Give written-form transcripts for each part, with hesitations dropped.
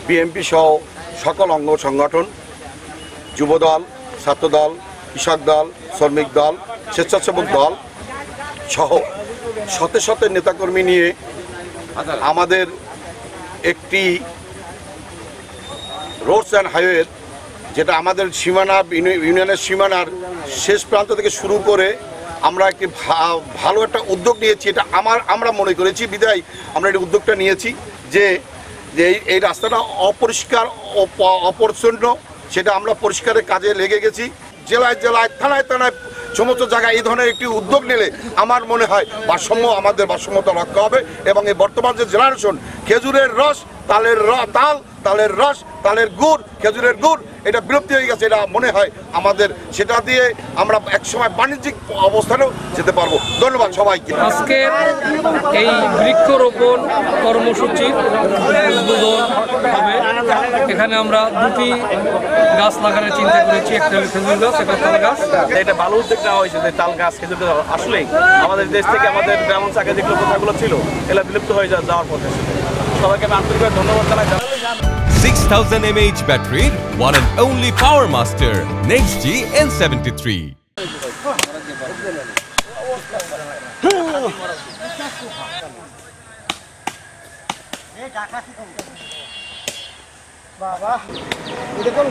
BNP সহ সকল অঙ্গ সংগঠন, যুবদল, ছাত্রদল, কৃষক দল, শ্রমিক দল, স্বেচ্ছাসেবক দল সহ শতে শতে নেতাকর্মী নিয়ে আমাদের একটি রোডস অ্যান্ড হাইওয়ে, যেটা আমাদের সীমানা ইউনিয়নের সীমানার শেষ প্রান্ত থেকে শুরু করে আমরা একটি ভালো একটা উদ্যোগ নিয়েছি। এটা আমরা মনে করেছি বিধায় আমরা এই উদ্যোগটা নিয়েছি যে এই রাস্তাটা অপরিষ্কার অপরিচ্ছন্ন, সেটা আমরা পরিষ্কারের কাজে লেগে গেছি। জেলায় জেলায় থানায় থানায় সমস্ত জায়গায় এই ধরনের একটি উদ্যোগ নিলে আমার মনে হয় আমাদের ভারসাম্যতা রক্ষা হবে এবং এই বর্তমান যে জেনারেশন খেজুরের রস, তালের রস, তালের গুড়, খেজুরের গুড় এটা বিলুপ্তি হয়ে গেছে। এটা মনে হয় আমাদের সেটা দিয়ে আমরা একসময় বাণিজ্যিক অবস্থানেও যেতে পারবো। ধন্যবাদ সবাইকে। আজকে এই বৃক্ষরোপণ কর্মসূচি উদ্বোধন হবে। এখানে আমরা দুটি গাছ লাগানোর চিন্তা করেছি, একটা হলো খেজুর গাছ, একটা তাল গাছ। এটা ভালো উদ্যোগ নেওয়া হয়েছে যে তাল গাছ, খেজুর গাছ আসলেই আমাদের দেশ থেকে আমাদের গ্রামীণ চাকরি যেগুলো কথাগুলো ছিল এগুলো বিলুপ্ত হয়ে যাওয়ার পথে। সবাইকে আমি আন্তরিকভাবে ধন্যবাদ জানাই। 6000 mAh battery, one and only Power Master Next G N73. বাবা এটা কোন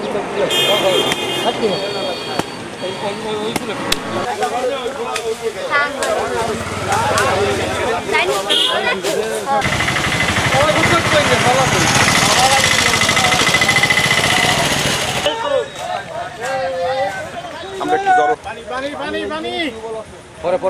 আমরা কি ধরো পরে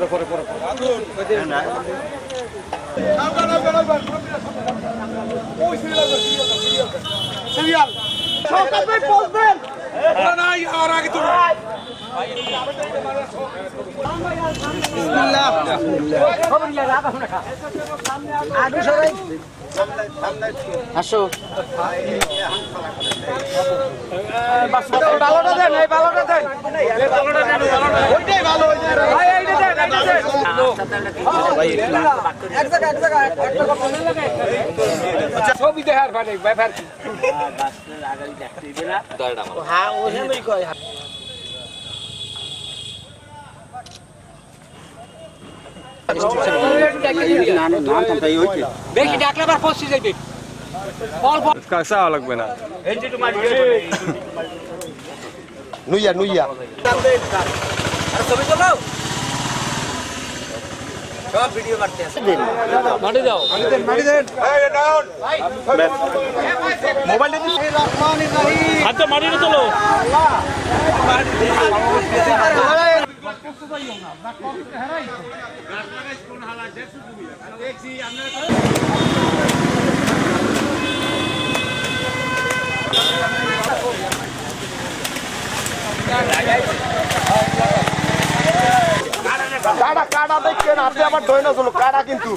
আসো ছবি দেখার ব্যাপার কি বেশি ডাকলে আবার ফসি যাইবে। কাঁচা লাগবে না। নুইয়া সব ভিডিও করতে আছে। মাটি দাও, মোবাইল হাতে মাটিটা তোলো। কাটা দেখছেন আপনি আবার ধরে না চলো কাটা কিন্তু